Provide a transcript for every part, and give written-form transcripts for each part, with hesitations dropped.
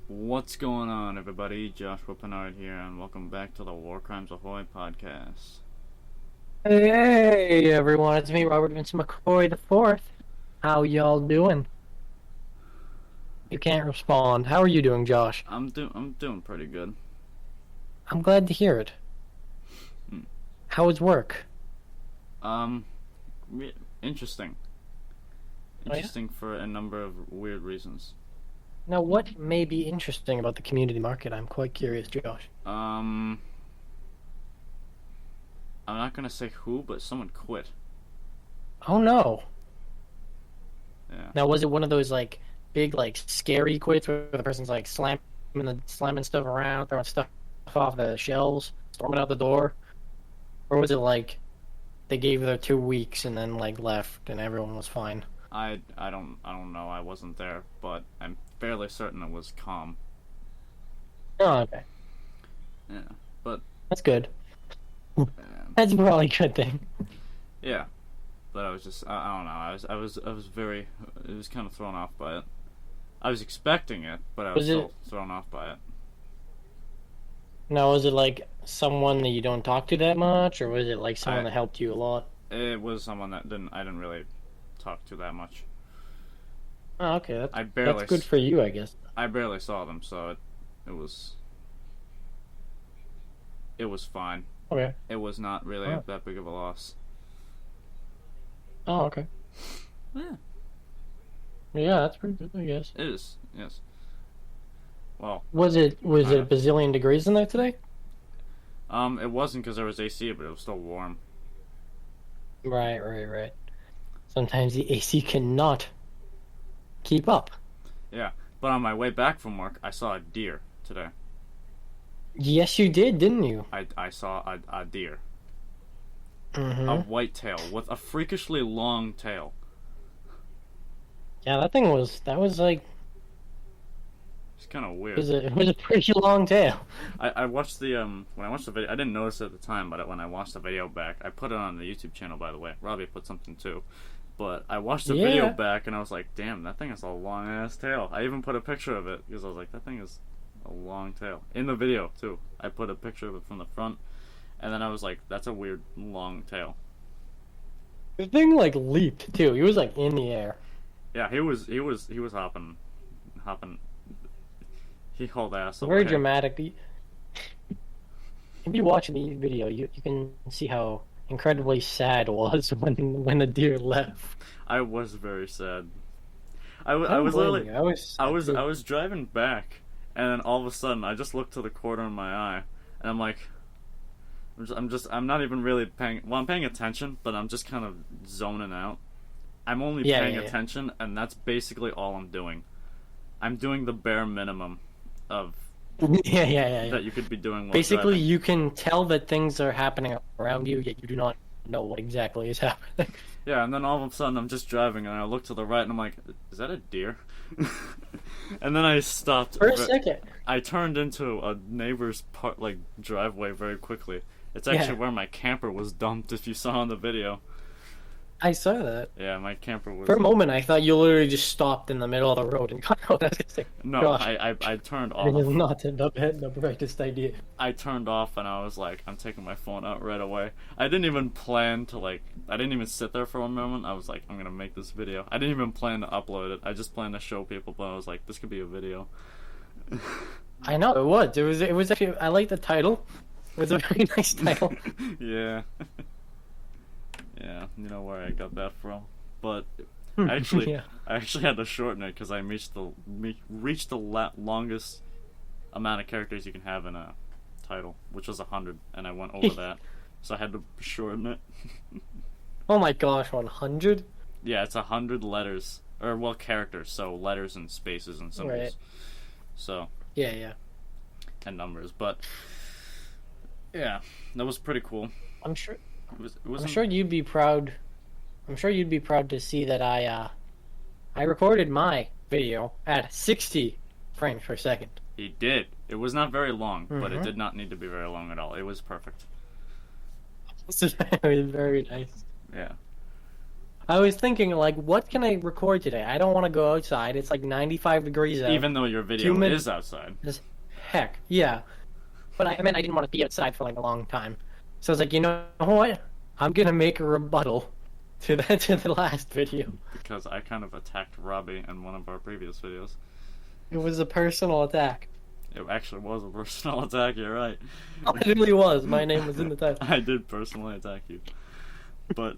What's going on, everybody? Joshua Pennard here, and welcome back to the War Crimes Ahoy podcast. Hey everyone, it's me, Robert Vincent McCoy the Fourth. How y'all doing? You can't respond. How are you doing, Josh? I'm doing pretty good. I'm glad to hear it. Hmm. How was work? Interesting. Oh, yeah? Interesting for a number of weird reasons. Now, what may be interesting about the community market? I'm quite curious, Josh. I'm not gonna say who, but someone quit. Oh no. Yeah. Now, was it one of those big scary quits where the person's slamming stuff around, throwing stuff off the shelves, storming out the door, or was it like they gave their 2 weeks and then left and everyone was fine? I don't know. I wasn't there, but I'm fairly certain it was calm. Oh, okay. Yeah, but That's good. um, That's probably a good thing. yeah. But I was just I don't know. I was very it was kind of thrown off by it. I was expecting it, but I was still thrown off by it. Now, was it someone that you don't talk to that much, or was it someone that helped you a lot? It was someone that I didn't really talk to that much. Oh, okay. I barely That's good for you, I guess. I barely saw them, so it was fine. Okay. It was not really Oh. that big of a loss. Oh, okay. Yeah, Yeah, that's pretty good, I guess. it is. Yes. Well, Was it a bazillion degrees in there today? it wasn't because there was AC, but it was still warm. Right. Sometimes the AC cannot keep up. Yeah, but on my way back from work, I saw a deer today. Yes, you did, didn't you? I saw a deer, Mm-hmm. a white tail with a freakishly long tail. Yeah, that was It's kind of it weird. was a pretty long tail. I watched the when I watched the video. I didn't notice it at the time, but when I watched the video back, I put it on the YouTube channel. By the way, Robbie put something too. But I watched the video back and I was like, "Damn, that thing has a long ass tail." I even put a picture of it because I was like, "That thing is a long tail." In the video too, I put a picture of it from the front, and then I was like, "That's a weird long tail." The thing leaped too. He was in the air. Yeah, he was hopping. He hauled ass. Very away. dramatic. If you watch the video, you can see how incredibly sad it was when the deer left. I was very sad. I don't was blame literally you. I I was driving back, and then all of a sudden I just looked to the corner of my eye, and I'm like, I'm not even really paying. Well, I'm paying attention, but I'm just kind of zoning out. I'm only paying attention, and that's basically all I'm doing. I'm doing the bare minimum of yeah. that you could be doing. While Basically, driving. you can tell that things are happening around you, yet you do not know what exactly is happening. Yeah, and then all of a sudden I'm just driving, and I look to the right, and I'm like, "Is that a deer?" And then I stopped. For a second. I turned into a neighbor's driveway very quickly. It's actually Yeah. where my camper was dumped. If you saw in the video. I saw that. Yeah, my camper was. For a moment, I thought you literally just stopped in the middle of the road and got out. No, Gosh, I turned it is off. not the brightest idea. I turned off, and I was like, I'm taking my phone out right away. I didn't even plan to I didn't even sit there for a moment. I was like, I'm gonna make this video. I didn't even plan to upload it. I just planned to show people, but I was like, this could be a video. I know it was. It was actually. I like the title. It was a very nice title. Yeah. Yeah, you know where I got that from, but actually, Yeah. I actually had to shorten it because I reached the longest amount of characters you can have in a title, which was 100, and I went over that, so I had to shorten it. Oh my gosh, 100? Yeah, it's 100 letters, or well, characters, so letters and spaces and symbols, Right. so Yeah. and numbers, but yeah, that was pretty cool. I'm sure. It was I'm sure you'd be proud. I'm sure you'd be proud to see that I recorded my video at 60 frames per second. He did. It was not very long, but it Mhm. did not need to be very long at all. It was perfect. This is very, very nice. Yeah. I was thinking, like, what can I record today? I don't want to go outside. It's like 95 degrees out. Even though your video Humid is outside. as heck. Yeah. But I meant I didn't want to be outside for like a long time. So I was like, you know what? I'm gonna make a rebuttal to the last video. Because I kind of attacked Robbie in one of our previous videos. It was a personal attack. It actually was a personal attack, you're right. It really was. My name was in the title. I did personally attack you. But,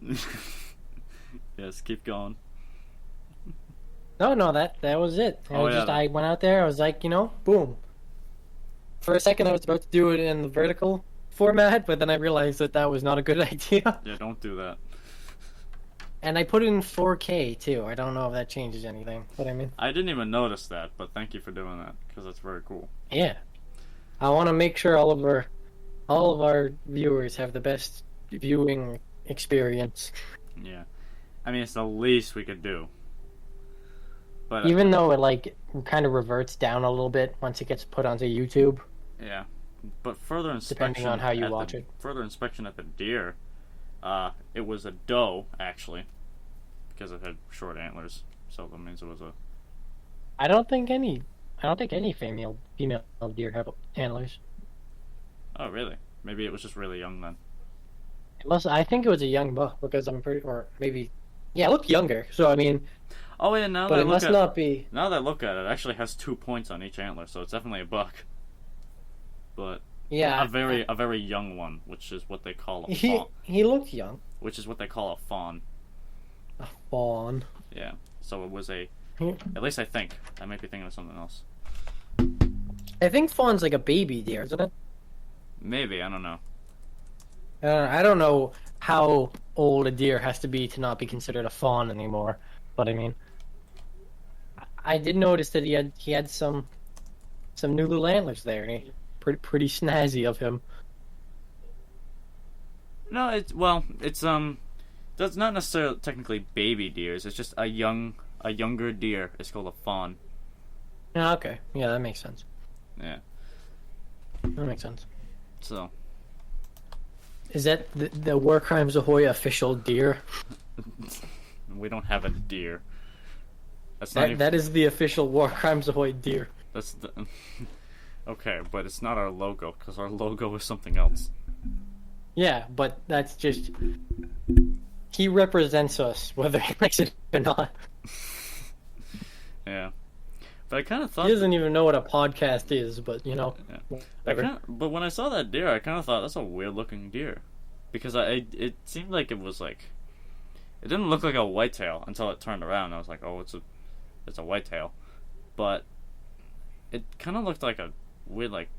yes, keep going. No, that was it. I went out there, I was like, boom. For a second I was about to do it in the vertical format, but then I realized that was not a good idea. Yeah, don't do that. And I put it in 4K too. I don't know if that changes anything, but I mean... I didn't even notice that, but thank you for doing that, because that's very cool. Yeah. I want to make sure all of our viewers have the best viewing experience. Yeah. I mean, it's the least we could do. But even though it kind of reverts down a little bit once it gets put onto YouTube. Yeah. But further inspection... Depending on how you watch it. Further inspection at the deer, it was a doe, actually. Because it had short antlers. So that means it was a... I don't think any female deer have antlers. Oh, really? Maybe it was just really young then. I think it was a young buck because I'm pretty, or maybe, yeah, it looked younger. So I mean, oh yeah, now that I not be. Now that I look at it, it actually has 2 points on each antler, so it's definitely a buck. But yeah, a very young one, which is what they call a fawn. He looked young. Which is what they call a fawn. A fawn. Yeah. So it was a. At least I think. I might be thinking of something else. I think fawn's like a baby deer, isn't it? Maybe, I don't know. I don't know how old a deer has to be to not be considered a fawn anymore, but I mean, I did notice that he had some new little antlers there, and he pretty snazzy of him. No, it's that's not necessarily technically baby deers. It's just a younger deer. It's called a fawn. Yeah, okay. Yeah, that makes sense. Yeah. That makes sense. So. Is that the War Crimes Ahoy official deer? We don't have a deer. That is the official War Crimes Ahoy deer. That's the... Okay, but it's not our logo, because our logo is something else. Yeah, but that's just... He represents us, whether he likes it or not. Yeah. But I kind of thought... He doesn't even know what a podcast is, but, Yeah. But when I saw that deer, I kind of thought, that's a weird-looking deer. Because it seemed like it was, like... It didn't look like a whitetail until it turned around. I was like, oh, it's a whitetail. But it kind of looked like a weird, like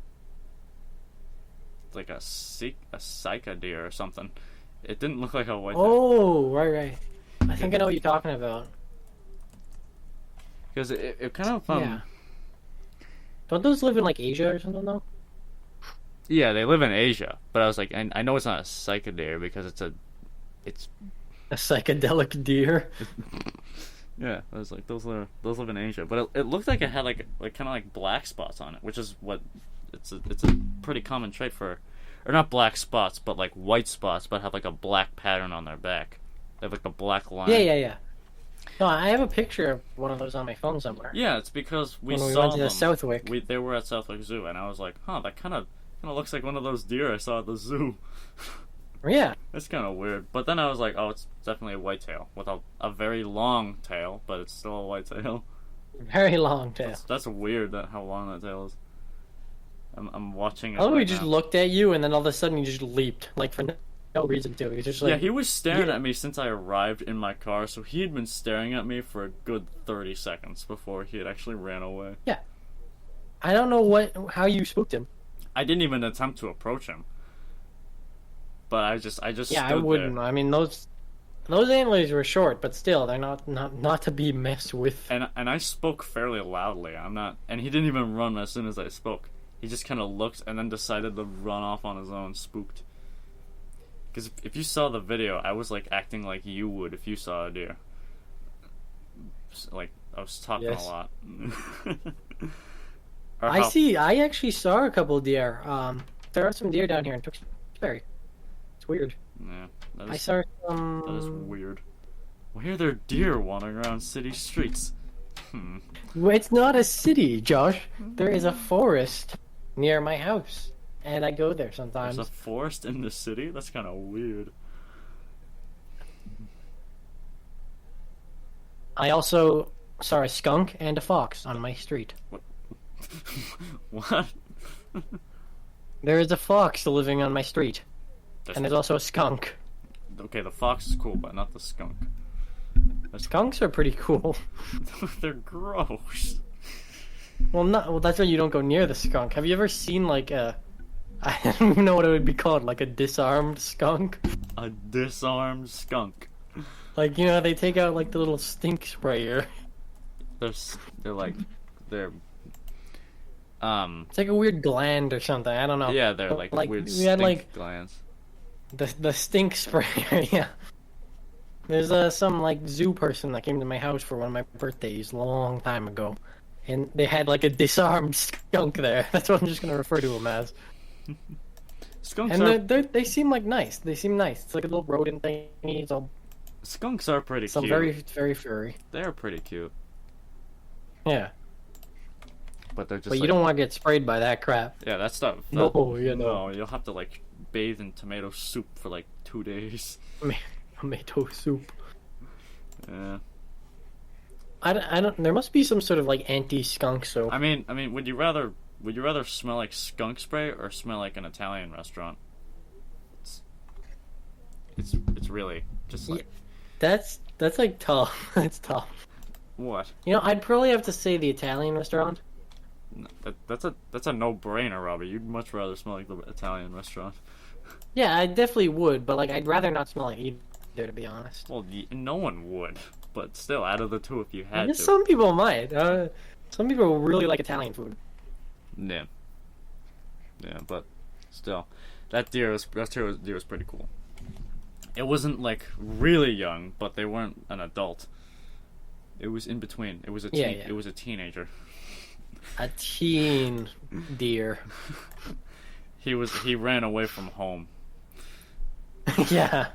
a Sika deer or something. It didn't look like a whitetail. Oh, right. I think I know what you're talking about. Because it kind of yeah. Don't those live in like Asia or something though? Yeah, they live in Asia. But I was like, I know it's not a Sika deer because it's a psychedelic deer. Yeah, I was like, those live in Asia. But it looked like it had like kind of like black spots on it, which is what it's a pretty common trait for, or not black spots, but like white spots, but have like a black pattern on their back. They have like a black line. Yeah. No, I have a picture of one of those on my phone somewhere. Yeah, it's because we went saw to them. Southwick. They were at Southwick Zoo, and I was like, that kind of looks like one of those deer I saw at the zoo. Yeah. That's kind of weird. But then I was like, it's definitely a whitetail with a very long tail, but it's still a whitetail. Very long tail. That's weird how long that tail is. I'm watching it. Oh, he just looked at you, and then all of a sudden he just leaped, like for no reason to. He just like... Yeah, he was staring at me since I arrived in my car, so he had been staring at me for a good 30 seconds before he had actually ran away. Yeah. I don't know how you spooked him. I didn't even attempt to approach him. But I just yeah, I wouldn't. There. I mean, those antlers were short, but still, they're not to be messed with. And I spoke fairly loudly. And he didn't even run as soon as I spoke. He just kind of looked and then decided to run off on his own, spooked. Because if you saw the video, I was like acting like you would if you saw a deer. Like I was talking a lot. I actually saw a couple of deer. There are some deer down here in Tewksbury. It's weird. Yeah, I saw some. That is weird. Why are there deer wandering around city streets? Well, it's not a city, Josh. There is a forest near my house, and I go there sometimes. There's a forest in the city? That's kind of weird. I also saw a skunk and a fox on my street. What? There is a fox living on my street, That's and there's also a skunk. Okay, the fox is cool, but not the skunk. Skunks are pretty cool. They're gross. Well, that's why you don't go near the skunk. Have you ever seen like a? I don't even know what it would be called, like a disarmed skunk. A disarmed skunk. Like, you know, they take out like the little stink sprayer. They're like they're It's like a weird gland or something. I don't know. yeah, they're But, like weird we stink had like glands. the stink sprayer. Yeah. There's some like zoo person that came to my house for one of my birthdays a long time ago, and they had like a disarmed skunk there. That's what I'm just gonna refer to them as. Skunks And are they seem like nice. They seem nice. It's like a little rodent thing. It's all skunks are pretty some cute. very furry. They're pretty cute, Yeah, but they're just but you like, don't want to get sprayed by that crap. yeah, that stuff. No, you No, you'll have to like bathe in tomato soup for like 2 days. Tomato soup. Yeah. I don't. There must be some sort of like anti-skunk soap. I mean, would you rather smell like skunk spray or smell like an Italian restaurant? It's really just like That's like tough. That's tough. what? You know, I'd probably have to say the Italian restaurant. No, that's a no-brainer, Robbie. You'd much rather smell like the Italian restaurant. Yeah, I definitely would, but like I'd rather not smell like either, to be honest. Well, no one would, but still, out of the two, if you I had guess to. some people might. Some people really like Italian food. Yeah. Yeah, but still, that deer was pretty cool. It wasn't like really young, but they weren't an adult. It was in between. It was a Yeah. It was a teenager. A teen deer. He ran away from home. Yeah,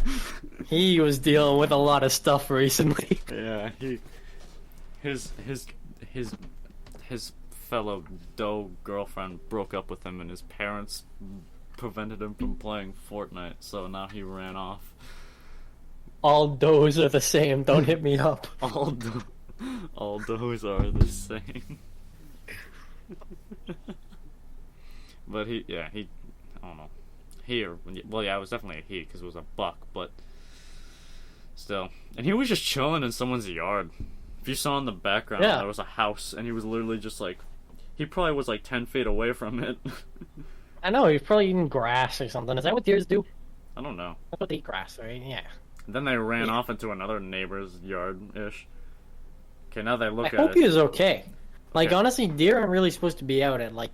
he was dealing with a lot of stuff recently. Yeah, his fellow doe girlfriend broke up with him, and his parents prevented him from playing Fortnite. So now he ran off. All does are the same. Don't hit me up. All does are the same. But I don't know. Well, yeah, it was definitely a he because it was a buck, but still. And he was just chilling in someone's yard. If you saw in the background, Yeah. there was a house, and he was literally just like, he probably was like 10 feet away from it. I know, he's probably eating grass or something. Is that what deers do? I don't know. That's what they eat, grass, right? Yeah. Then they ran off into another neighbor's yard-ish. Okay, now they look I at hope it. he is okay. Like, Okay. honestly, deer aren't really supposed to be out at, like,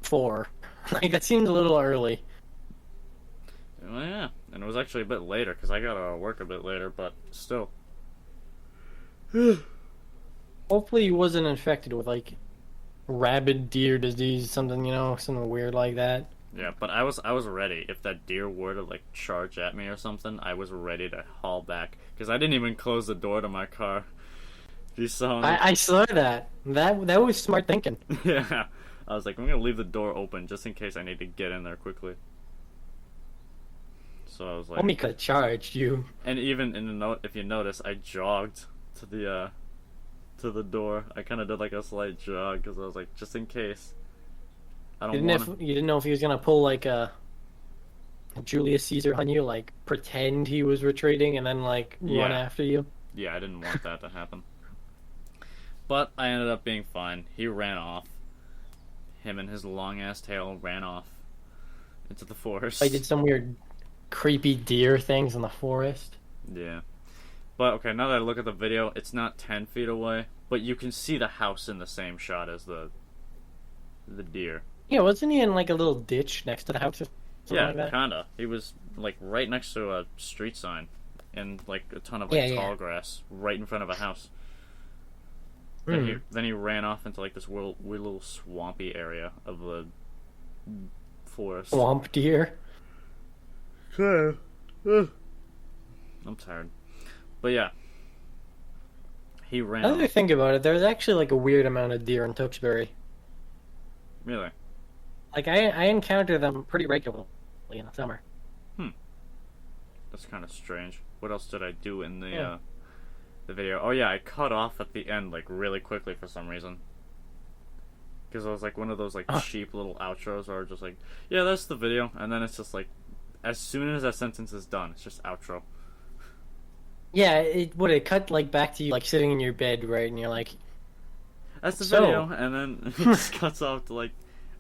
4. Like, that seems a little early. Well, yeah, and it was actually a bit later, because I gotta work a bit later, but still. Hopefully he wasn't infected with, like, rabid deer disease, something, you know, something weird like that. Yeah, but I was ready. If that deer were to like charge at me or something, I was ready to haul back because I didn't even close the door to my car. You saw me? I saw that. That was smart thinking. Yeah, I was like, I'm gonna leave the door open just in case I need to get in there quickly. So I was like, Homie could have charged you. and even in the note, if you notice, I jogged to the door. I kind of did like a slight jog because I was like, just in case. I don't want. You didn't know if he was gonna pull like a Julius Caesar on you, like pretend he was retreating and then like run Yeah. after you. Yeah, I didn't want that to happen. But I ended up being fine. He ran off. Him and his long ass tail ran off into the forest. I did some weird, creepy deer things in the forest. Yeah. But okay, now that I look at the video, it's not 10 feet away, but you can see the house in the same shot as the deer. Yeah, wasn't he in like a little ditch next to the house or something Yeah, like that? kinda. He was like right next to a street sign and like a ton of Yeah, like yeah. tall grass right in front of a house. Hmm. Then he ran off into like this weird little swampy area of the forest. Swamp deer. I'm tired. But yeah, he ran. Now that I think about it, there's actually like a weird amount of deer in Tewksbury. Really? Like I encounter them pretty regularly in the summer. That's kind of strange. What else did I do in the video? Oh yeah, I cut off at the end like really quickly for some reason. Because it was like one of those like cheap little outros where just like, yeah, that's the video, and then it's just like, as soon as that sentence is done, it's just outro. Yeah, it cut like back to you like sitting in your bed, right? And you're like, that's the video, and then it just cuts off to like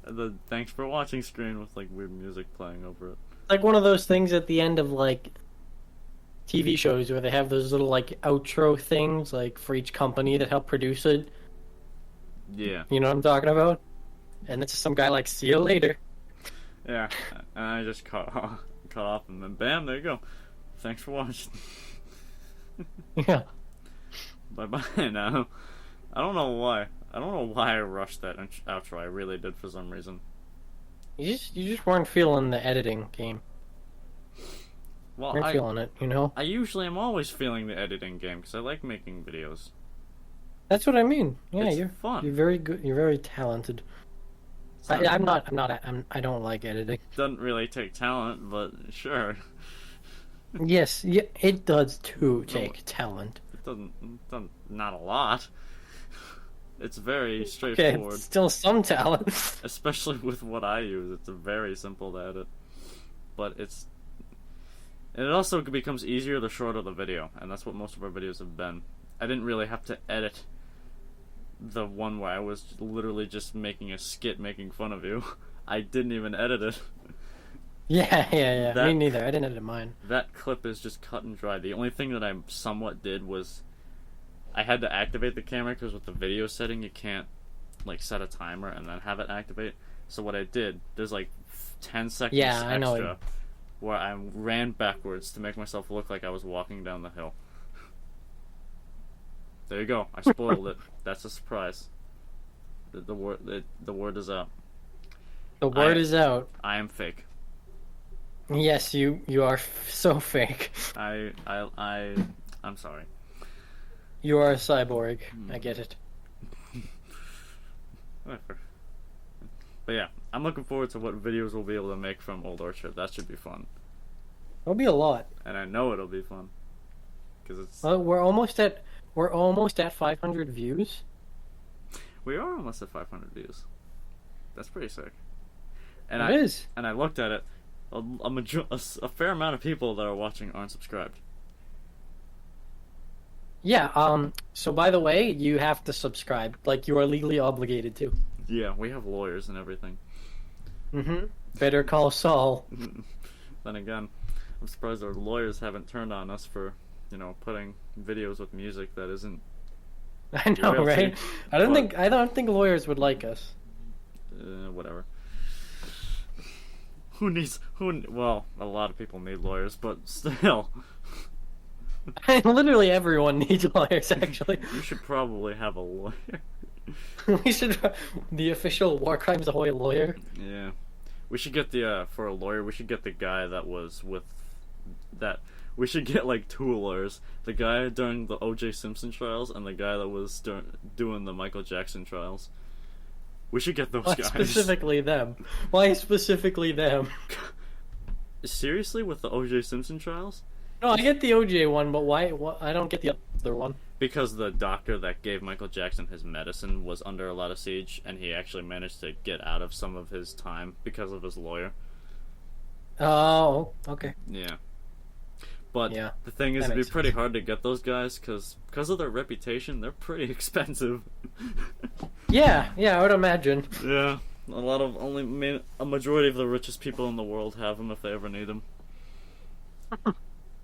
the thanks for watching screen with like weird music playing over it. like one of those things at the end of like TV shows where they have those little like outro things like for each company that help produce it. Yeah. You know what I'm talking about? And it's just some guy like, see you later. Yeah, and I just cut off, and then bam, there you go. Thanks for watching. Yeah. Bye bye now. I don't know why. I don't know why I rushed that outro. I really did for some reason. You just weren't feeling the editing game. Well, Weren't feeling it, you know? I usually am always feeling the editing game because I like making videos. That's what I mean. Yeah, It's you're fun. You're very good. You're very talented. I don't like editing. Doesn't really take talent, but sure. Yes, yeah, it does too take talent. It doesn't not a lot. It's very Okay, straightforward. it's still some talent. Especially with what I use, it's very simple to edit. But and it also becomes easier the shorter the video, and that's what most of our videos have been. I didn't really have to edit the one where I was literally just making a skit making fun of you. I didn't even edit it. Yeah. Me neither. I didn't edit mine. That clip is just cut and dry. The only thing that I somewhat did was I had to activate the camera because with the video setting you can't like set a timer and then have it activate. So what I did, there's like 10 seconds I know. extra where I ran backwards to make myself look like I was walking down the hill. There you go. I spoiled it. That's a surprise. The word is out. The word is out. I am fake. Yes, you are so fake. I'm sorry. You are a cyborg. I get it. Whatever. But yeah, I'm looking forward to what videos we'll be able to make from Old Orchard. That should be fun. It'll be a lot. And I know it'll be fun. Because it's... We're almost at 500 views. We are almost at 500 views. That's pretty sick. And It is. And I looked at it. A fair amount of people that are watching aren't subscribed. Yeah, so by the way, you have to subscribe. Like, you are legally obligated to. Yeah, we have lawyers and everything. Mm-hmm. Better call Saul. Then again, I'm surprised our lawyers haven't turned on us for, putting videos with music that isn't... I know, royalty, right? I don't think lawyers would like us. Whatever. Well, a lot of people need lawyers, but still... Literally everyone needs lawyers, actually. You should probably have a lawyer. We should... The official War Crimes Ahoy lawyer. Yeah. We should get for a lawyer, we should get the guy that was with that... We should get, like, 2 lawyers. The guy during the O.J. Simpson trials and the guy that was doing the Michael Jackson trials. We should get those guys. Specifically them? Why specifically them? Seriously? With the O.J. Simpson trials? No, I get the OJ one, but why I don't get the other one? Because the doctor that gave Michael Jackson his medicine was under a lot of siege, and he actually managed to get out of some of his time because of his lawyer. Oh, okay. Yeah. But yeah, the thing is, it'd be pretty hard to get those guys, because of their reputation, they're pretty expensive. Yeah, I would imagine. Yeah. A majority of the richest people in the world have them if they ever need them.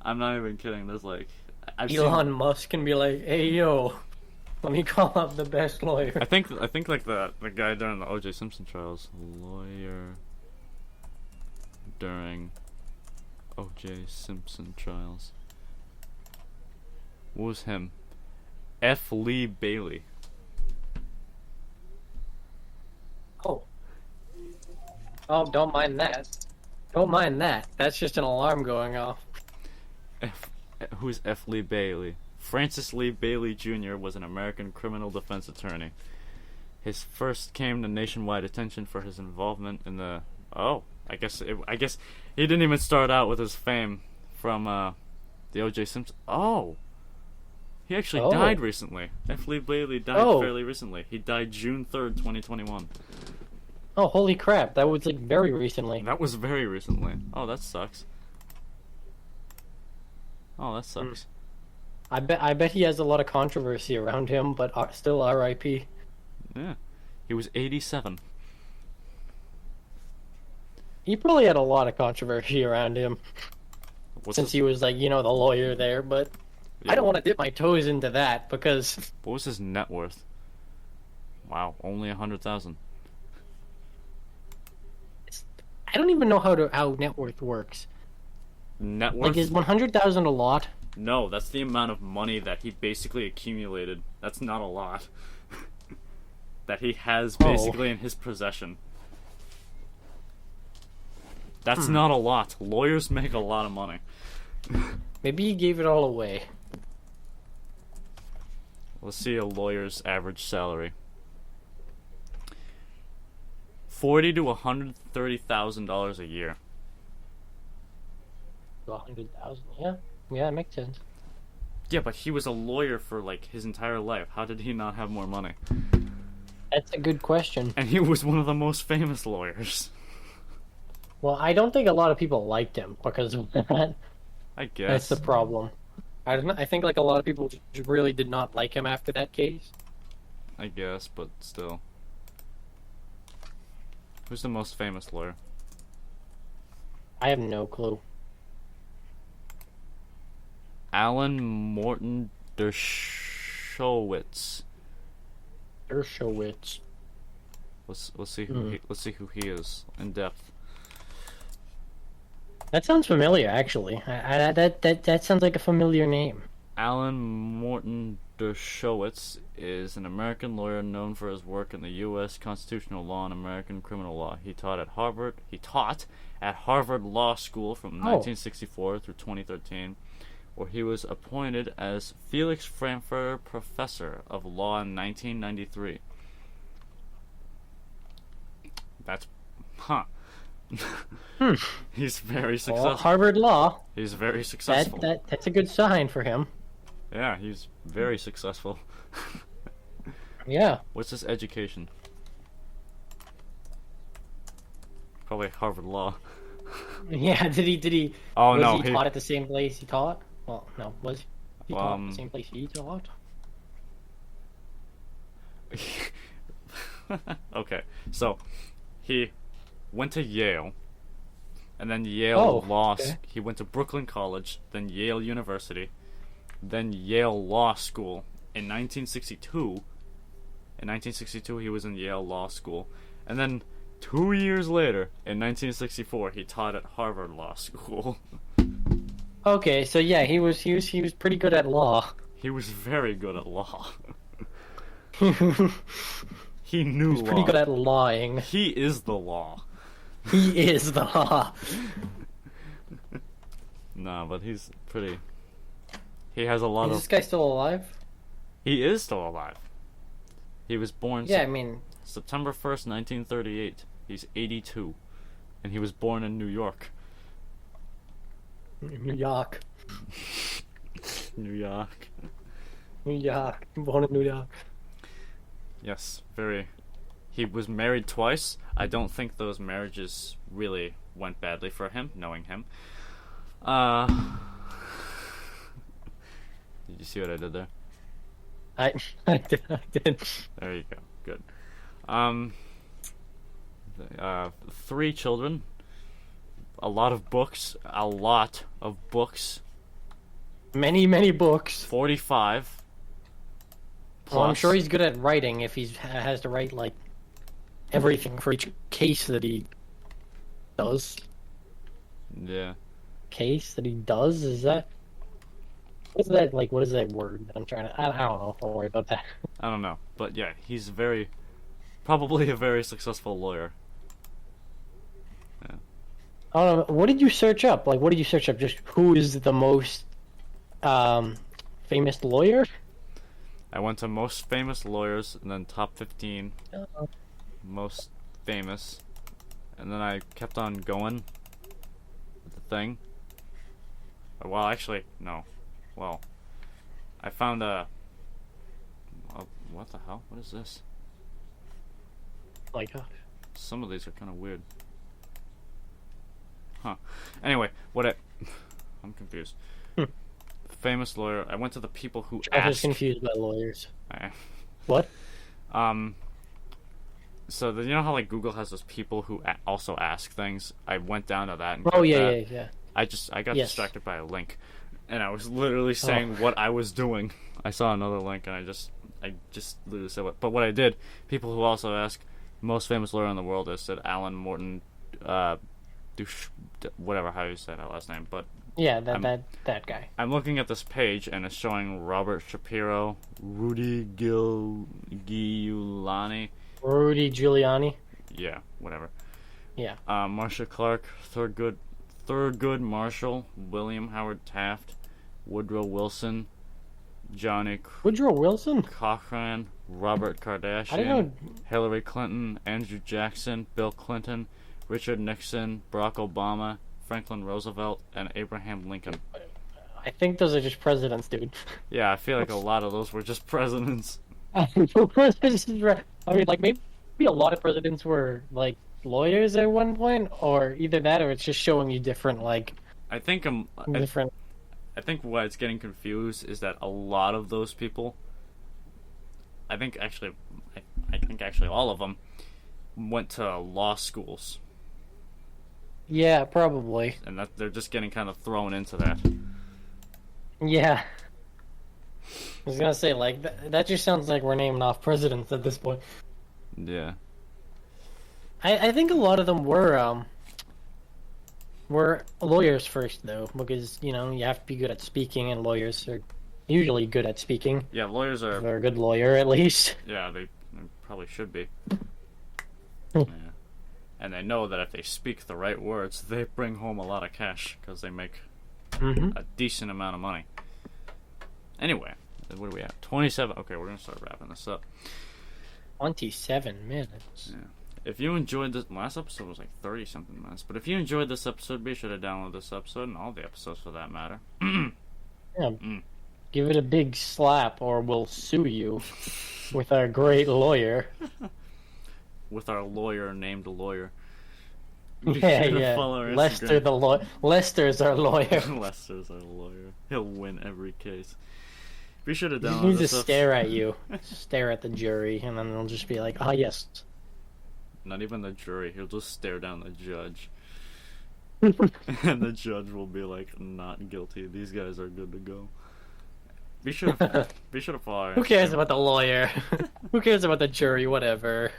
I'm not even kidding. There's like Elon Musk can be like, "Hey yo, let me call up the best lawyer." I think like the guy during the O.J. Simpson trials, lawyer during O.J. Simpson trials. What was him? F. Lee Bailey. Oh, don't mind that. Don't mind that. That's just an alarm going off. Who's F. Lee Bailey? Francis Lee Bailey Jr. was an American criminal defense attorney. His first came to nationwide attention for his involvement in the... Oh, I guess he didn't even start out with his fame from the O.J. Simpson. Oh, he actually died recently. F. Lee Bailey died fairly recently. He died June 3rd, 2021. Oh, holy crap! That was like very recently. That was very recently. Oh, that sucks. Oh, that sucks. I bet he has a lot of controversy around him, but still R.I.P. Yeah, he was 87. He probably had a lot of controversy around him since he was like, the lawyer there, but yeah. I don't want to dip my toes into that because... What was his net worth? Wow, only 100,000. I don't even know how net worth works. Net worth? Like, is 100,000 a lot? No, that's the amount of money that he basically accumulated. That's not a lot. That he has basically in his possession. That's not a lot. Lawyers make a lot of money. Maybe he gave it all away. Let's see a lawyer's average salary. $40,000 to $130,000 a year. 100,000, yeah. Yeah, it makes sense. Yeah, but he was a lawyer for like his entire life. How did he not have more money? That's a good question. And he was one of the most famous lawyers. Well, I don't think a lot of people liked him because of that. I guess. That's the problem. I think like a lot of people just really did not like him after that case. I guess, but still. Who's the most famous lawyer? I have no clue. Alan Morton Dershowitz. Dershowitz. Let's see who he is in depth. That sounds familiar, actually. That sounds like a familiar name. Alan Morton Dershowitz is an American lawyer known for his work in the U.S. constitutional law and American criminal law. He taught at Harvard Law School from 1964 through 2013, where he was appointed as Felix Frankfurter Professor of Law in 1993. That's... He's very successful. Well, Harvard Law. He's very successful. That's a good sign for him. Yeah, he's very successful. Yeah. What's his education? Probably Harvard Law. Yeah, did he Oh, was he taught at the same place he taught? Well, no, was he taught at the same place he taught? Okay, so he went to Yale, and then Yale he went to Brooklyn College, then Yale University, then Yale Law School. In 1962, he was in Yale Law School, and then 2 years later, in 1964, he taught at Harvard Law School. Okay, so yeah, he was pretty good at law. He was very good at law. He knew law. He's pretty good at lying. He is the law. He is the law. Nah, but he's pretty... He has a lot of... Is this guy still alive? He is still alive. He was born... September 1st, 1938. He's 82. And he was born in New York. New York. New York. New York. Born in New York. Yes, very... He was married twice. I don't think those marriages really went badly for him, knowing him. Did you see what I did there? I did. There you go. Good. 3 children. A lot of books. Many books. 45. Well, I'm sure he's good at writing if he has to write, like, everything for each case that he does. Yeah. Case that he does? Is that... What's that, like, what is that word that I'm trying to... I don't know. Don't worry about that. I don't know. But yeah, he's probably a very successful lawyer. Yeah. I don't know. What did you search up? Like, what did you search up? Just who is the most famous lawyer. I went to most famous lawyers, and then top 15 most famous, and then I kept on going with the thing. Well, actually, no. Well, I found a... what the hell? What is this? Oh my gosh. Some of these are kind of weird. Huh. Anyway, I'm confused. Famous lawyer. I went to the people who I was asked... confused by lawyers. What? So you know how like Google has those people who also ask things? I went down to that and Oh, yeah, that. yeah. I got distracted by a link, and I was literally saying what I was doing. I saw another link, and I just literally said what. But what I did, people who also ask, most famous lawyer in the world, I said Alan Morton, whatever how you say that last name. But yeah, that guy. I'm looking at this page, and it's showing Robert Shapiro, Rudy Giuliani. Rudy Giuliani. Yeah, whatever. Yeah. Marcia Clark, Thurgood Marshall, William Howard Taft, Woodrow Wilson, Woodrow Wilson? Cochran, Robert Kardashian, I don't know. Hillary Clinton, Andrew Jackson, Bill Clinton, Richard Nixon, Barack Obama, Franklin Roosevelt, and Abraham Lincoln. I think those are just presidents, dude. Yeah, I feel like a lot of those were just presidents. I mean, like maybe a lot of presidents were like lawyers at one point, or either that, or it's just showing you different I think different. I think why it's getting confused is that a lot of those people, I think actually all of them went to law schools. Yeah, probably. And that they're just getting kind of thrown into that. Yeah. I was gonna say, like, that just sounds like we're naming off presidents at this point. Yeah. I think a lot of them were lawyers first, though, because, you know, you have to be good at speaking, and lawyers are usually good at speaking. Yeah, lawyers are... They're a good lawyer, at least. Yeah, they probably should be. Yeah. And they know that if they speak the right words, they bring home a lot of cash, because they make a decent amount of money. Anyway, what are we at? 27. Okay, we're going to start wrapping this up. 27 minutes. Yeah. If you enjoyed this... Last episode was like 30-something minutes. But if you enjoyed this episode, be sure to download this episode, and all the episodes for that matter. Yeah. Give it a big slap, or we'll sue you with our great lawyer. With our lawyer named Lawyer. Yeah. Lester Lester's our lawyer. Lester's our lawyer. He'll win every case. Be sure to download He needs to this stare at you. Stare at the jury, and then they'll just be like, ah, yes. Not even the jury. He'll just stare down the judge. And the judge will be like, not guilty. These guys are good to go. Be sure to follow our Who cares about the lawyer? Who cares about the jury? Whatever.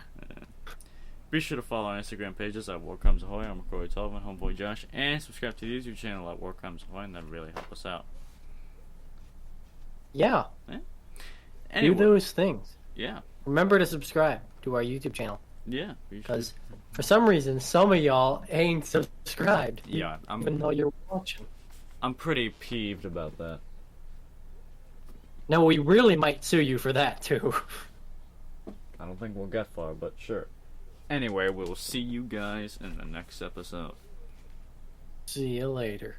Be sure to follow our Instagram pages at War Crimes Ahoy. I'm Corey Tulvin, Homeboy Josh, and subscribe to the YouTube channel at War Crimes Ahoy, and that'd really help us out. Yeah. Anyway, do those things. Yeah. Remember to subscribe to our YouTube channel. Yeah. Because for some reason, some of y'all ain't subscribed. Yeah. Even though you're watching. I'm pretty peeved about that. No, we really might sue you for that, too. I don't think we'll get far, but sure. Anyway, we'll see you guys in the next episode. See you later.